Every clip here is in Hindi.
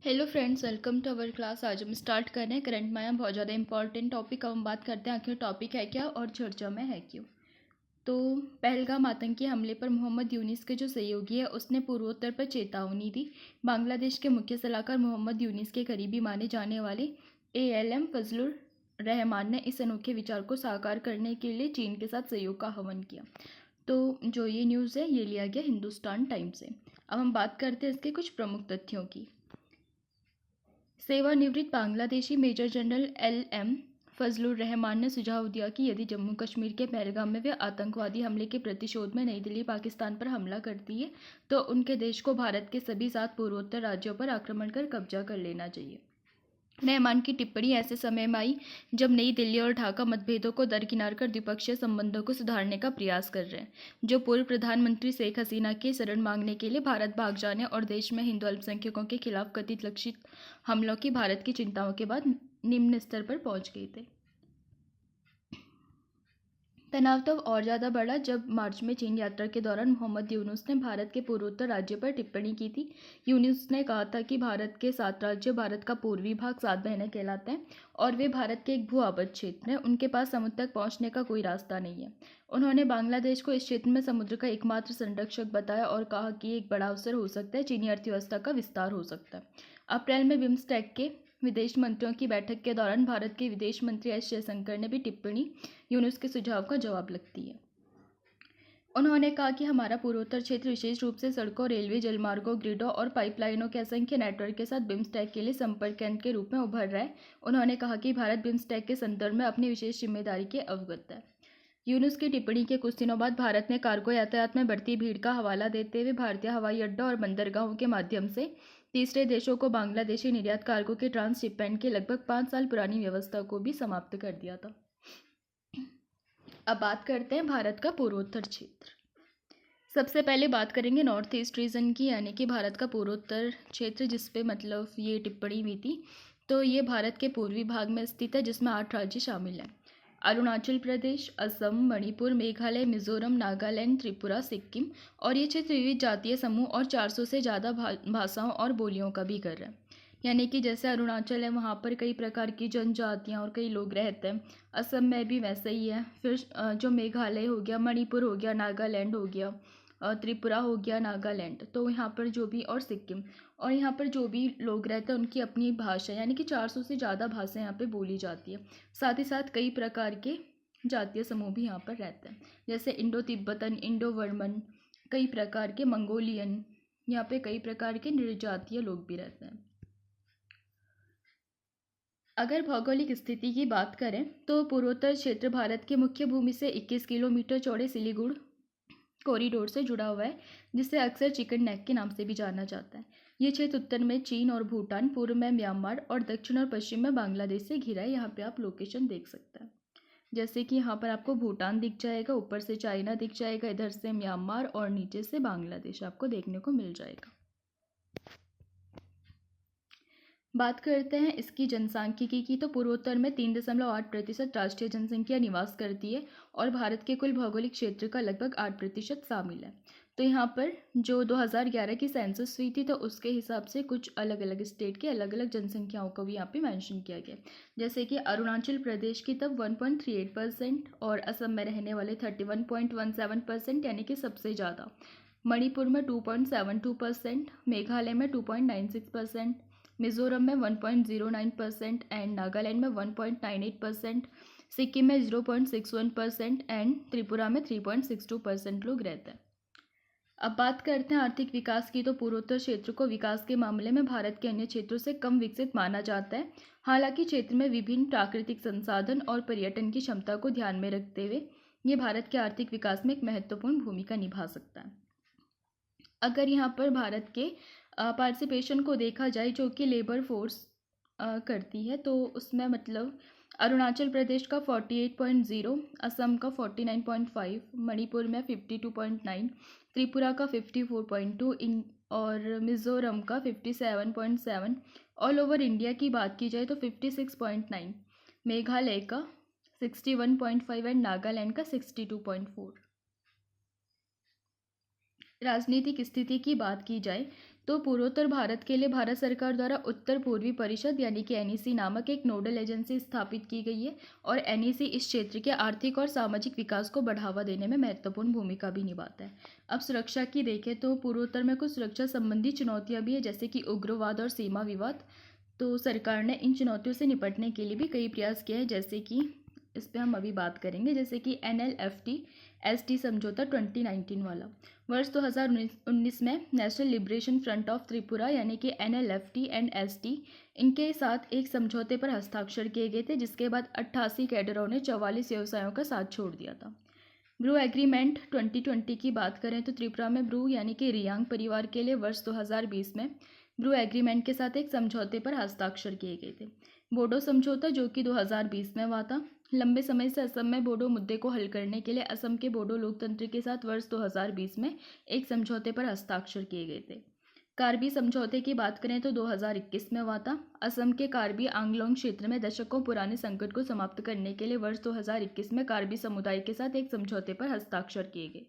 Hello friends, welcome to our class. आज हम स्टार्ट कर रहे हैं करंट माया। बहुत ज़्यादा इंपॉर्टेंट टॉपिक। अब हम बात करते हैं आखिर टॉपिक है क्या और चर्चा में है क्यों। तो पहलगाम आतंकी हमले पर मोहम्मद यूनिस के जो सहयोगी है उसने पूर्वोत्तर पर चेतावनी दी। बांग्लादेश के मुख्य सलाहकार मोहम्मद यूनिस के करीबी माने जाने वाले ALM फजलुर रहमान ने इस अनोखे विचार को साकार करने के लिए चीन के साथ सहयोग का आह्वान किया। तो जो ये न्यूज़ है ये लिया गया हिंदुस्तान टाइम्स से। अब हम बात करते हैं इसके कुछ प्रमुख तथ्यों की। सेवानिवृत्त Bangladeshi major general LM Fazlur Rahman ने सुझाव दिया कि यदि जम्मू कश्मीर के पहलगाम में वे आतंकवादी हमले के प्रतिशोध में नई दिल्ली पाकिस्तान पर हमला करती है तो उनके देश को भारत के सभी 7 पूर्वोत्तर राज्यों पर आक्रमण कर कब्जा कर लेना चाहिए। रहमान की टिप्पणी ऐसे समय में आई जब नई दिल्ली और ढाका मतभेदों को दरकिनार कर द्विपक्षीय संबंधों को सुधारने का प्रयास कर रहे हैं, जो पूर्व प्रधानमंत्री शेख हसीना की शरण मांगने के लिए भारत भाग जाने और देश में हिंदू अल्पसंख्यकों के खिलाफ कथित लक्षित हमलों की भारत की चिंताओं के बाद निम्न स्तर पर पहुंच गए थे। तनाव तो और ज़्यादा बढ़ा जब मार्च में चीन यात्रा के दौरान मोहम्मद यूनुस ने भारत के पूर्वोत्तर राज्य पर टिप्पणी की थी। यूनुस ने कहा था कि भारत के 7 राज्य भारत का पूर्वी भाग 7 बहनें कहलाते हैं और वे भारत के एक भू आबद्ध क्षेत्र हैं। उनके पास समुद्र तक पहुंचने का कोई रास्ता नहीं है। उन्होंने बांग्लादेश को इस क्षेत्र में समुद्र का एकमात्र संरक्षक बताया और कहा कि एक बड़ा अवसर हो सकता है, चीनी अर्थव्यवस्था का विस्तार हो सकता है। अप्रैल में बिम्स्टेक के विदेश मंत्रियों की बैठक के दौरान भारत के विदेश मंत्री S जयशंकर ने भी टिप्पणी यूनुस के सुझाव का जवाब लगती है। उन्होंने कहा कि हमारा पूर्वोत्तर क्षेत्र विशेष रूप से सड़कों, रेलवे, जलमार्गों, ग्रिडों और पाइपलाइनों के असंख्य नेटवर्क के साथ बिम्स्टेक के लिए संपर्क केंद्र के रूप में उभर रहा है। उन्होंने कहा कि भारत बिम्स्टेक के संदर्भ में अपनी विशेष जिम्मेदारी के अवगत है। यूनुस की टिप्पणी के कुछ दिनों बाद भारत ने कार्गो यातायात में बढ़ती भीड़ का हवाला देते हुए भारतीय हवाई अड्डा और बंदरगाहों के माध्यम से तीसरे देशों को बांग्लादेशी निर्यात कार्गो के ट्रांसशिपमेंट की लगभग 5 साल पुरानी व्यवस्था को भी समाप्त कर दिया था। अब बात करते हैं भारत का पूर्वोत्तर क्षेत्र। सबसे पहले बात करेंगे नॉर्थ ईस्ट रीजन की, यानी कि भारत का पूर्वोत्तर क्षेत्र, जिस पे मतलब ये टिप्पणी हुई थी। तो ये भारत के पूर्वी भाग में स्थित है जिसमें 8 राज्य शामिल हैं। अरुणाचल प्रदेश, असम, मणिपुर, मेघालय, मिजोरम, नागालैंड, त्रिपुरा, सिक्किम। और ये क्षेत्र विविध जातीय समूह और 400 से ज़्यादा भाषाओं और बोलियों का भी घर है। यानी कि जैसे अरुणाचल है वहाँ पर कई प्रकार की जनजातियाँ और कई लोग रहते हैं। असम में भी वैसे ही है। फिर जो मेघालय हो गया, मणिपुर हो गया, नागालैंड हो गया, त्रिपुरा हो गया, नागालैंड, तो यहाँ पर जो भी, और सिक्किम, और यहाँ पर जो भी लोग रहते हैं उनकी अपनी भाषा, यानी कि 400 से ज़्यादा भाषाएं यहाँ पे बोली जाती है। साथ ही साथ कई प्रकार के जातीय समूह भी यहाँ पर रहते हैं, जैसे इंडो तिब्बतन, इंडो वर्मन, कई प्रकार के मंगोलियन, यहाँ पे कई प्रकार के निर्जातीय लोग भी रहते हैं। अगर भौगोलिक स्थिति की बात करें तो पूर्वोत्तर क्षेत्र भारत की मुख्य भूमि से 21 किलोमीटर चौड़े सिलीगुड़ कॉरिडोर से जुड़ा हुआ है, जिसे अक्सर चिकन नेक के नाम से भी जाना जाता है। ये क्षेत्र उत्तर में चीन और भूटान, पूर्व में म्यांमार और दक्षिण और पश्चिम में बांग्लादेश से घिरा है। यहाँ पे आप लोकेशन देख सकते हैं, जैसे कि यहाँ पर आपको भूटान दिख जाएगा, ऊपर से चाइना दिख जाएगा, इधर से म्यांमार और नीचे से बांग्लादेश आपको देखने को मिल जाएगा। बात करते हैं इसकी जनसांख्यिकी की, तो पूर्वोत्तर में 3.8% राष्ट्रीय जनसंख्या निवास करती है और भारत के कुल भौगोलिक क्षेत्र का लगभग 8% शामिल है। तो यहाँ पर जो 2011 की सेंसस हुई थी तो उसके हिसाब से कुछ अलग अलग स्टेट के अलग अलग जनसंख्याओं को भी यहाँ पे मेंशन किया गया, जैसे कि अरुणाचल प्रदेश की तब 1.38% और असम में रहने वाले 31.17%, यानी कि सबसे ज़्यादा। मणिपुर में 2.72%, मेघालय में 2.96%, मिजोरम में 1.09% एंड नागालैंड में 1.98%, सिक्किम में 0.61% एंड त्रिपुरा में 3.62% लोग रहते हैं। अब बात करते हैं आर्थिक विकास की, तो पूर्वोत्तर क्षेत्र को विकास के मामले में भारत के अन्य क्षेत्रों से कम विकसित माना जाता है। हालांकि क्षेत्र में विभिन्न प्राकृतिक संसाधन और पर्यटन की क्षमता को ध्यान में रखते हुए ये भारत के आर्थिक विकास में एक महत्वपूर्ण भूमिका निभा सकता है। अगर यहाँ पर भारत के पार्टिसिपेशन को देखा जाए जो कि लेबर फोर्स करती है, तो उसमें मतलब अरुणाचल प्रदेश का 48.0, असम का 49.5, मणिपुर में 52.9, त्रिपुरा का 54.2 और मिज़ोरम का 57.7। ऑल ओवर इंडिया की बात की जाए तो 56.9, मेघालय का 61.5 एंड नागालैंड का 62.4। राजनीतिक स्थिति की बात की जाए तो पूर्वोत्तर भारत के लिए भारत सरकार द्वारा उत्तर पूर्वी परिषद यानी कि एनईसी नामक एक नोडल एजेंसी स्थापित की गई है और एनईसी इस क्षेत्र के आर्थिक और सामाजिक विकास को बढ़ावा देने में महत्वपूर्ण भूमिका भी निभाता है। अब सुरक्षा की देखें तो पूर्वोत्तर में कुछ सुरक्षा संबंधी चुनौतियां भी है, जैसे कि उग्रवाद और सीमा विवाद। तो सरकार ने इन चुनौतियों से निपटने के लिए भी कई प्रयास किए हैं, जैसे कि इस पे हम अभी बात करेंगे, जैसे कि NLFT-ST समझौता 2019 वाला। वर्ष 2019 में national liberation front of Tripura यानी कि NLFT एंड ST इनके साथ एक समझौते पर हस्ताक्षर किए गए थे, जिसके बाद 88 कैडरों ने 44 व्यवसायों का साथ छोड़ दिया था। ब्रू एग्रीमेंट 2020 की बात करें तो त्रिपुरा में ब्रू यानी कि रियांग परिवार के लिए वर्ष 2020 में ब्रू एग्रीमेंट के साथ एक समझौते पर हस्ताक्षर किए गए थे। बोडो समझौता जो कि 2020 में हुआ था। लंबे समय से असम में बोडो मुद्दे को हल करने के लिए असम के बोडो लोकतंत्र के साथ वर्ष 2020 में एक समझौते पर हस्ताक्षर किए गए थे। कार्बी समझौते की बात करें तो 2021 में हुआ था। असम के कार्बी आंगलोंग क्षेत्र में दशकों पुराने संकट को समाप्त करने के लिए वर्ष 2021 में कार्बी समुदाय के साथ एक समझौते पर हस्ताक्षर किए गए।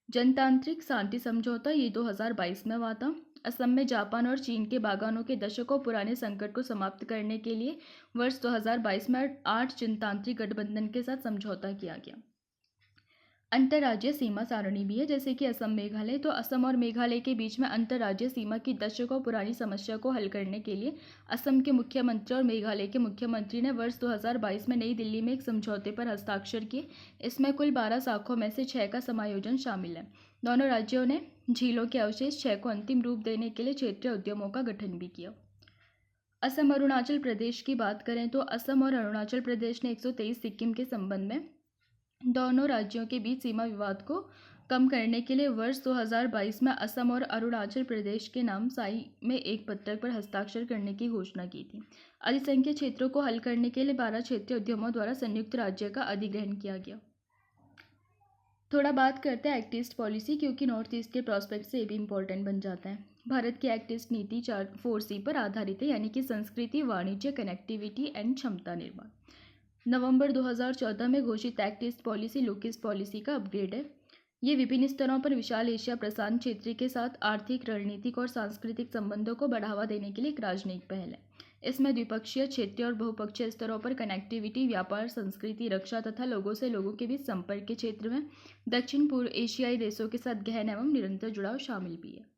जनतांत्रिक शांति समझौता ये 2022 में हुआ था। असम में जापान और चीन के बागानों के दशकों पुराने संकट को समाप्त करने के लिए वर्ष 2022 में 8 जनतांत्रिक गठबंधन के साथ समझौता किया गया। अंतर्राज्यीय सीमा सारणी भी है, जैसे कि असम मेघालय। तो असम और मेघालय के बीच में अंतर्राज्यीय सीमा की दशकों पुरानी समस्या को हल करने के लिए असम के मुख्यमंत्री और मेघालय के मुख्यमंत्री ने वर्ष 2022 में नई दिल्ली में एक समझौते पर हस्ताक्षर किए। इसमें कुल 12 शाखों में से 6 का समायोजन शामिल है। दोनों राज्यों ने झीलों के अवशेष 6 को अंतिम रूप देने के लिए क्षेत्रीय उद्यमों का गठन भी किया। असम अरुणाचल प्रदेश की बात करें तो असम और अरुणाचल प्रदेश ने 123 सिक्किम के संबंध में दोनों राज्यों के बीच सीमा विवाद को कम करने के लिए वर्ष 2022 में असम और अरुणाचल प्रदेश के नाम साई में एक पत्र पर हस्ताक्षर करने की घोषणा की थी। अधिसंख्यक क्षेत्रों को हल करने के लिए 12 क्षेत्रीय उद्यमों द्वारा संयुक्त राज्य का अधिग्रहण किया गया। थोड़ा बात करते हैं एक्ट ईस्ट पॉलिसी, क्योंकि नॉर्थ ईस्ट के प्रोस्पेक्ट से ये भी इंपॉर्टेंट बन जाता है। भारत की एक्ट ईस्ट नीति 4C पर आधारित है, यानी कि संस्कृति, वाणिज्य, कनेक्टिविटी एंड क्षमता निर्माण। नवंबर 2014 में घोषित act east policy look east policy का अपग्रेड है। ये विभिन्न स्तरों पर विशाल एशिया प्रशांत क्षेत्र के साथ आर्थिक, रणनीतिक और सांस्कृतिक संबंधों को बढ़ावा देने के लिए एक राजनयिक पहल है। इसमें द्विपक्षीय, क्षेत्रीय और बहुपक्षीय स्तरों पर कनेक्टिविटी, व्यापार, संस्कृति, रक्षा तथा लोगों से लोगों के बीच संपर्क के क्षेत्र में दक्षिण पूर्व एशियाई देशों के साथ गहन एवं निरंतर जुड़ाव शामिल भी है।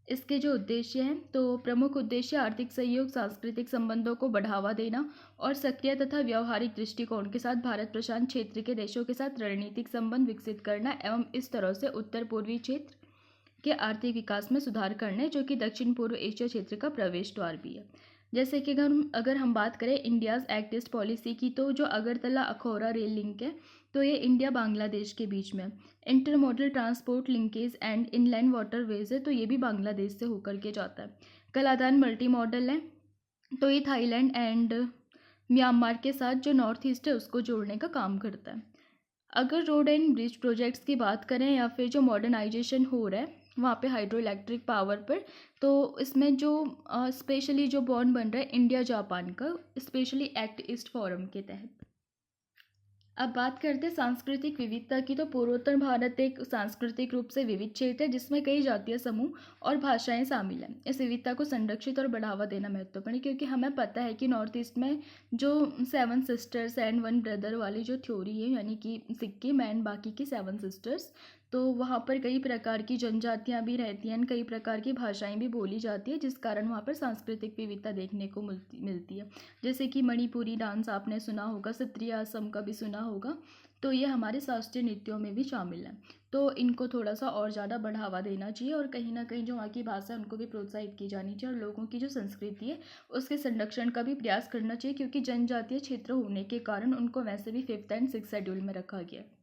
इसके जो उद्देश्य हैं, तो प्रमुख उद्देश्य आर्थिक सहयोग, सांस्कृतिक संबंधों को बढ़ावा देना और सक्रिय तथा व्यावहारिक दृष्टिकोण के साथ भारत प्रशांत क्षेत्र के देशों के साथ रणनीतिक संबंध विकसित करना एवं इस तरह से उत्तर पूर्वी क्षेत्र के आर्थिक विकास में सुधार करना, जो कि दक्षिण पूर्व एशिया क्षेत्र का प्रवेश द्वार भी है। जैसे कि अगर हम बात करें इंडियाज़ एक्ट ईस्ट पॉलिसी की, तो जो अगरतला अखौरा रेल लिंक है, तो ये इंडिया बांग्लादेश के बीच में intermodal transport linkage and inland waterways है, तो ये भी बांग्लादेश से होकर के जाता है। कलादान मल्टी मॉडल है, तो ये थाईलैंड एंड म्यांमार के साथ जो नॉर्थ ईस्ट है उसको जोड़ने का काम करता है। अगर रोड एंड ब्रिज प्रोजेक्ट्स की बात करें या फिर जो मॉडर्नाइजेशन हो रहा है वहाँ पे हाइड्रो इलेक्ट्रिक पावर पर, तो इसमें जो स्पेशली जो बॉन्ड बन रहा है इंडिया जापान का, स्पेशली एक्ट ईस्ट फोरम के तहत। अब बात करते हैं सांस्कृतिक विविधता की, तो पूर्वोत्तर भारत एक सांस्कृतिक रूप से विविध क्षेत्र है जिसमें कई जातीय समूह और भाषाएं शामिल हैं। इस विविधता को संरक्षित और बढ़ावा देना महत्वपूर्ण है, क्योंकि हमें पता है कि नॉर्थ ईस्ट में जो 7 सिस्टर्स एंड 1 ब्रदर वाली जो थ्योरी है, यानी कि सिक्किम एंड बाकी की 7 सिस्टर्स, तो वहाँ पर कई प्रकार की जनजातियाँ भी रहती हैं, कई प्रकार की भाषाएं भी बोली जाती है, जिस कारण वहाँ पर सांस्कृतिक विविधता देखने को मिलती है। जैसे कि मणिपुरी डांस आपने सुना होगा, सत्रिय असम का भी सुना होगा, तो ये हमारे शास्त्रीय नृत्यों में भी शामिल है। तो इनको थोड़ा सा और ज़्यादा बढ़ावा देना चाहिए और कहीं ना कहीं जो वहाँ की भाषा है उनको भी प्रोत्साहित की जानी चाहिए और लोगों की जो संस्कृति है उसके संरक्षण का भी प्रयास करना चाहिए, क्योंकि जनजातीय क्षेत्र होने के कारण उनको वैसे भी 5th एंड 6th शेड्यूल में रखा गया है।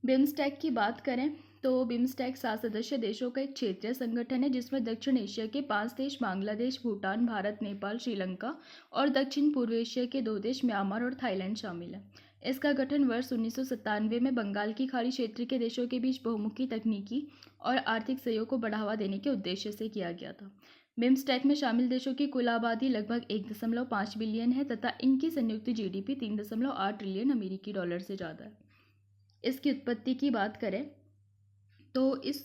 बिम्स्टेक की बात करें तो बिम्स्टेक 7 सदस्य देशों का एक क्षेत्रीय संगठन है जिसमें दक्षिण एशिया के 5 देश बांग्लादेश, भूटान, भारत, नेपाल, श्रीलंका और दक्षिण पूर्व एशिया के 2 देश म्यांमार और थाईलैंड शामिल है। इसका गठन वर्ष 1997 में बंगाल की खाड़ी क्षेत्र के देशों के बीच बहुमुखी तकनीकी और आर्थिक सहयोग को बढ़ावा देने के उद्देश्य से किया गया था। बिम्स्टेक में शामिल देशों की कुल आबादी लगभग 1.5 बिलियन है तथा इनकी संयुक्त जीडीपी 3.8 ट्रिलियन अमेरिकी डॉलर से ज़्यादा है। इसकी उत्पत्ति की बात करें तो इस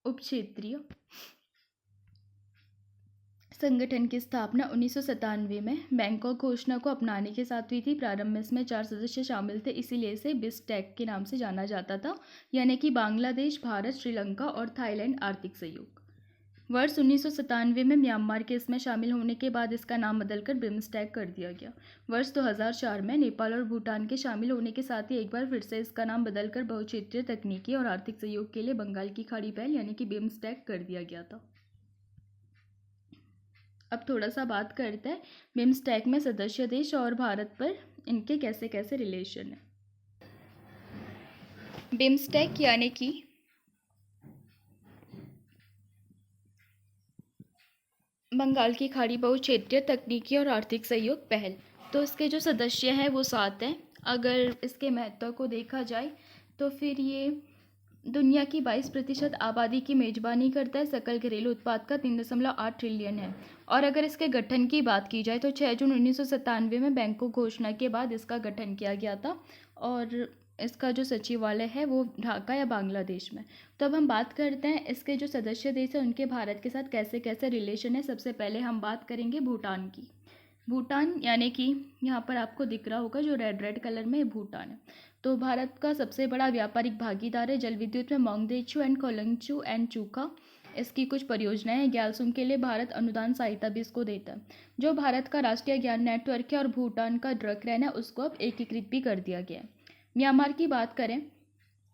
उपक्षेत्रीय संगठन की स्थापना 1997 में बैंकॉक घोषणा को अपनाने के साथ हुई थी। प्रारंभ में इसमें 4 सदस्य शामिल थे, इसीलिए इसे बिस्टेक के नाम से जाना जाता था, यानी कि बांग्लादेश, भारत, श्रीलंका और थाईलैंड आर्थिक सहयोग। वर्ष 1997 में म्यांमार के इसमें शामिल होने के बाद इसका नाम बदलकर बिम्स्टेक कर दिया गया। वर्ष 2004 में नेपाल और भूटान के शामिल होने के साथ ही एक बार फिर से इसका नाम बदलकर बहुक्षेत्रीय तकनीकी और आर्थिक सहयोग के लिए बंगाल की खाड़ी पहल यानी कि बिम्स्टेक कर दिया गया था। अब थोड़ा सा बात करते हैं बिम्स्टेक में सदस्य देश और भारत पर इनके कैसे कैसे रिलेशन है। बिम्स्टेक यानी कि बंगाल की खाड़ी बहुक्षेत्रीय तकनीकी और आर्थिक सहयोग पहल। तो इसके जो सदस्य हैं वो 7 हैं। अगर इसके महत्व को देखा जाए तो फिर ये दुनिया की 22% आबादी की मेजबानी करता है। सकल घरेलू उत्पाद का 3.8 ट्रिलियन है। और अगर इसके गठन की बात की जाए तो 6 जून 1997 में बैंकॉक घोषणा के बाद इसका गठन किया गया था और इसका जो सचिवालय है वो ढाका या बांग्लादेश में। तो अब हम बात करते हैं इसके जो सदस्य देश हैं उनके भारत के साथ कैसे कैसे रिलेशन है। सबसे पहले हम बात करेंगे भूटान की। भूटान यानी कि यहाँ पर आपको दिख रहा होगा जो रेड कलर में भूटान है। तो भारत का सबसे बड़ा व्यापारिक भागीदार है। जल विद्युत में मोंगदेचु एंड कोलंगचू एंड चूका इसकी कुछ परियोजनाएं हैं। ग्यालसुंग के लिए भारत अनुदान सहायता भी इसको देता है। जो भारत का राष्ट्रीय ज्ञान नेटवर्क है और भूटान का ड्रग है उसको अब एकीकृत भी कर दिया गया है। म्यांमार की बात करें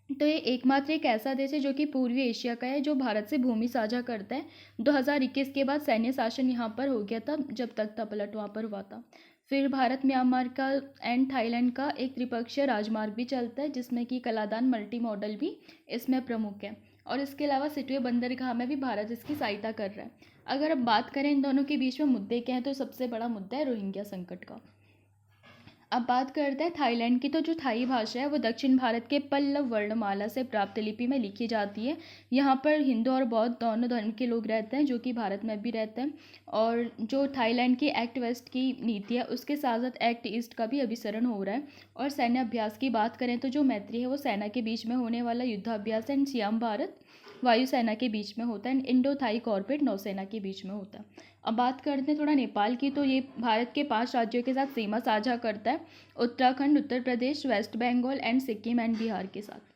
तो ये एकमात्र एक ऐसा देश है जो कि पूर्वी एशिया का है जो भारत से भूमि साझा करता है। 2021 के बाद सैन्य शासन यहाँ पर हो गया था जब तख्ता पलट वहाँ पर हुआ था। फिर भारत म्यांमार का एंड थाईलैंड का एक त्रिपक्षीय राजमार्ग भी चलता है जिसमें कि कलादान मल्टी मॉडल भी इसमें प्रमुख है। और इसके अलावा सिटवे बंदरगाह में भी भारत इसकी सहायता कर रहा है। अगर अब बात करें इन दोनों के बीच में मुद्दे क्या हैं तो सबसे बड़ा मुद्दा है रोहिंग्या संकट का। अब बात करते हैं थाईलैंड की। तो जो थाई भाषा है वो दक्षिण भारत के पल्लव वर्णमाला से प्राप्त लिपि में लिखी जाती है। यहाँ पर हिंदू और बौद्ध दोनों धर्म के लोग रहते हैं जो कि भारत में भी रहते हैं। और जो थाईलैंड की एक्ट वेस्ट की नीति है उसके साथ साथ एक्ट ईस्ट का भी अभिसरण हो रहा है। और सैन्य अभ्यास की बात करें तो जो मैत्री है वो सेना के बीच में होने वाला युद्धाभ्यास है। सियाम भारत वायुसेना के बीच में होता है। इंडो थाई कॉर्पोरेट नौसेना के बीच में होता है। अब बात करते हैं थोड़ा नेपाल की। तो ये भारत के 5 राज्यों के साथ सीमा साझा करता है, Uttarakhand, Uttar Pradesh, West Bengal and Sikkim and Bihar के साथ।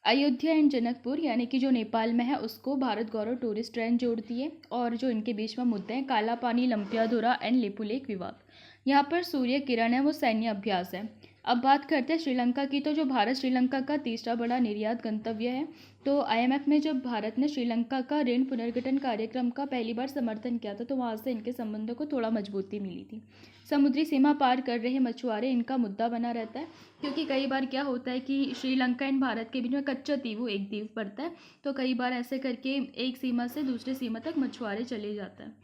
अयोध्या एंड जनकपुर यानी कि जो नेपाल में है उसको भारत गौरव टूरिस्ट ट्रेन जोड़ती है। और जो इनके बीच में मुद्दे हैं काला पानी, लंपियाधुरा एंड लिपुलेख विवाद। यहाँ पर सूर्य किरण है वो सैन्य अभ्यास है। अब बात करते हैं श्रीलंका की। तो जो भारत श्रीलंका का तीसरा बड़ा निर्यात गंतव्य है। तो आईएमएफ में जब भारत ने श्रीलंका का ऋण पुनर्गठन कार्यक्रम का पहली बार समर्थन किया था तो वहाँ से इनके संबंधों को थोड़ा मजबूती मिली थी। समुद्री सीमा पार कर रहे मछुआरे इनका मुद्दा बना रहता है क्योंकि कई बार क्या होता है कि श्रीलंका एंड भारत के बीच में कच्चा द्वीप एक द्वीप पड़ता है। तो कई बार ऐसे करके एक सीमा से दूसरी सीमा तक मछुआरे चले जाते हैं।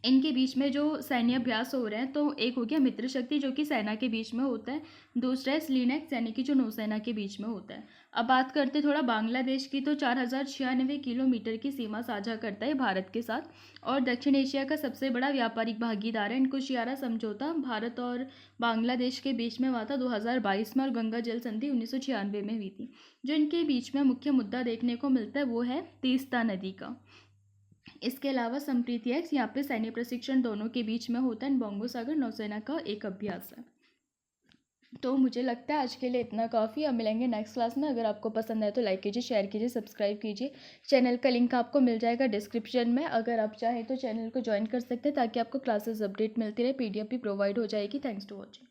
इनके बीच में जो सैन्य अभ्यास हो रहे हैं तो एक हो गया मित्र शक्ति जो कि सेना के बीच में होता है। दूसरा है स्लीनेक्स यानी कि जो नौसेना के बीच में होता है। अब बात करते थोड़ा बांग्लादेश की। तो 4096 किलोमीटर की सीमा साझा करता है भारत के साथ और दक्षिण एशिया का सबसे बड़ा व्यापारिक भागीदार है। इनकुशियारा समझौता भारत और बांग्लादेश के बीच में हुआ था 2022 में और गंगा जल संधि 1996 में हुई थी। जो इनके बीच में मुख्य मुद्दा देखने को मिलता है वो है तीस्ता नदी का। इसके अलावा संप्रीति एक्स यहाँ पे सैन्य प्रशिक्षण दोनों के बीच में होता है। बोंगो सागर नौसेना का एक अभ्यास है। तो मुझे लगता है आज के लिए इतना काफ़ी। अब मिलेंगे नेक्स्ट क्लास में। अगर आपको पसंद आए तो लाइक कीजिए, शेयर कीजिए, सब्सक्राइब कीजिए। चैनल का लिंक आपको मिल जाएगा डिस्क्रिप्शन में। अगर आप चाहें तो चैनल को ज्वाइन कर सकते हैं ताकि आपको क्लासेस अपडेट मिलती रहे। PDF भी प्रोवाइड हो जाएगी। Thanks to watching.